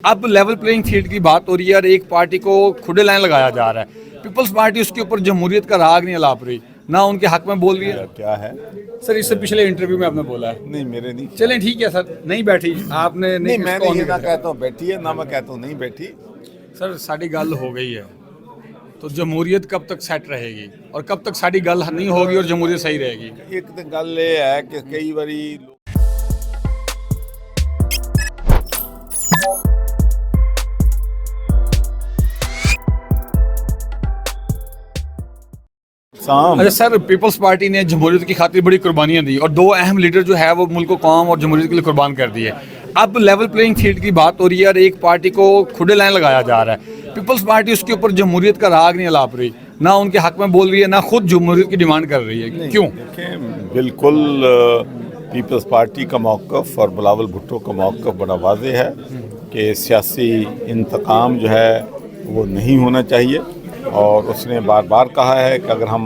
अब level playing field की बात हो रही है और एक पार्टी को खुले लाइन लगाया जा रहा है। पीपल्स पार्टी उसके ऊपर जमहूरियत का राग नहीं अलाप रही, ना उनके हक में बोल रही है। क्या है सर इससे पिछले इंटरव्यू में आपने बोला है। नहीं, मेरे नहीं। चलें ठीक है सर, नहीं बैठी आपने नहीं, मैं इसको नहीं on ना किया। कहता हूँ बैठी है, ना मैं कहता हूँ नहीं बैठी। सर साड़ी गल हो गई है तो जमहूरियत कब तक सेट रहेगी और कब तक साड़ी गल नहीं होगी और जमहूरियत सही रहेगी। एक तो गल ये है कि कई बारी शाम अच्छा सर, पीपल्स पार्टी ने जमहूरियत की खातिर बड़ी कुर्बानियां दी और दो अहम लीडर जो है वो मुल्क को कौम और जमहूरियत के लिए कुर्बान कर दिए। अब लेवल प्लेइंग फील्ड की बात हो रही है और एक पार्टी को खुले लाइन लगाया जा रहा है। पीपल्स पार्टी उसके ऊपर जमहूरियत का राग नहीं अलाप रही, ना उनके हक में बोल रही है, ना खुद जमहूरियत की डिमांड कर रही है। क्यों? देखें, बिल्कुल पीपल्स पार्टी का मौक़िफ़ और बिलावल भुट्टो का मौक़िफ़ बड़ा वाज़ेह है कि सियासी इंतकाम जो है वो नहीं होना चाहिए। और उसने बार बार कहा है कि अगर हम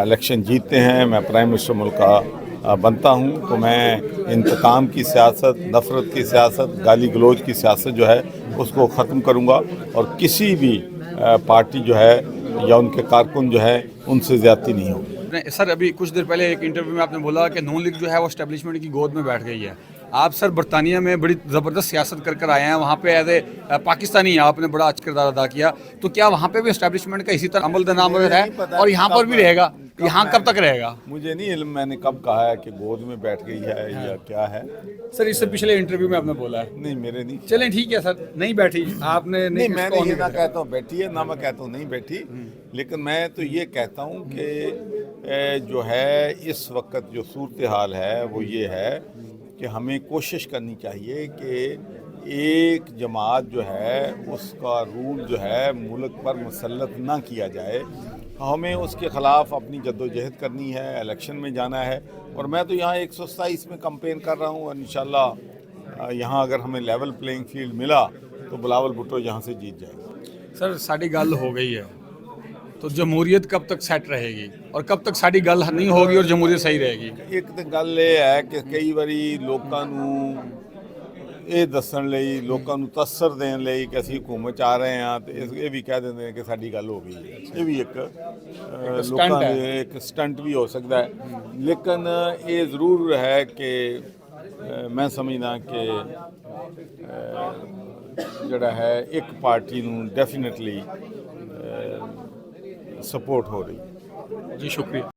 इलेक्शन जीतते हैं, मैं प्राइम मिनिस्टर मुल्क का बनता हूं, तो मैं इंतकाम की सियासत, नफ़रत की सियासत, गाली गलौज की सियासत जो है उसको ख़त्म करूंगा और किसी भी पार्टी जो है या उनके कारकुन जो है उनसे ज़्यादती नहीं होगी। सर अभी कुछ देर पहले एक इंटरव्यू में आपने बोला कि नून लीग जो है वो एस्टेब्लिशमेंट की गोद में बैठ गई है। आप सर बरतानिया में बड़ी ज़बरदस्त सियासत कर आए हैं, वहाँ पे एज ए पाकिस्तानी आपने बड़ा अच्छा किरदार अदा किया, तो क्या वहाँ पे भी एस्टेब्लिशमेंट का इसी तरह अमल दनाम है और यहाँ पर भी रहेगा? यहाँ कब तक रहेगा? मुझे नहीं इल्म मैंने कब कहा है कि गोद में बैठ गई है या क्या है। सर इससे पिछले इंटरव्यू में आपने बोला है। नहीं, मेरे नहीं। चलें ठीक है सर, नहीं बैठी आपने नहीं, मैं इसको on नहीं ना किया। कहता हूँ बैठी है, ना मैं कहता हूँ नहीं बैठी। लेकिन मैं तो ये कहता हूँ कि जो है इस वक्त जो सूरत हाल है वो ये है कि हमें कोशिश करनी चाहिए कि एक जमात जो है उसका रूल जो है मुल्क पर मुसल्लत ना किया जाए। हमें उसके ख़िलाफ़ अपनी जद्दोजहद करनी है, इलेक्शन में जाना है। और मैं तो यहाँ 127 में कैंपेन कर रहा हूँ और इंशाल्लाह यहाँ अगर हमें लेवल प्लेइंग फील्ड मिला तो बिलावल भुट्टो यहाँ से जीत जाएगा। सर साड़ी गल हो गई है तो जमहूरियत कब तक सेट रहेगी और कब तक साड़ी गल नहीं होगी और जमहूरियत सही रहेगी। एक तो गल ये है कि कई बारी लोਕਾਂ ਨੂੰ ਇਹ ਦੱਸਣ ਲਈ, ਲੋਕਾਂ ਨੂੰ ਤਸਰ ਦੇਣ ਲਈ ਕਿ ਅਸੀਂ ਹੁਕੂਮਤ 'ਚ ਆ ਰਹੇ ਹਾਂ ਤੇ ਇਹ ਵੀ ਕਹਿ ਦਿੰਦੇ ਨੇ ਕਿ ਸਾਡੀ ਗੱਲ ਹੋ ਗਈ ਹੈ। ਇਹ ਵੀ ਇੱਕ ਲੋਕਾਂ ਦੇ ਇੱਕ ਸਟੰਟ ਵੀ ਹੋ ਸਕਦਾ ਹੈ। ਲੇਕਿਨ ਇਹ ਜ਼ਰੂਰ ਹੈ ਕਿ ਮੈਂ ਸਮਝਦਾ ਕਿ ਜਿਹੜਾ ਹੈ ਇੱਕ ਪਾਰਟੀ ਨੂੰ ਡੈਫੀਨਿਟਲੀ ਸਪੋਰਟ ਹੋ ਰਹੀ। जी शुक्रिया।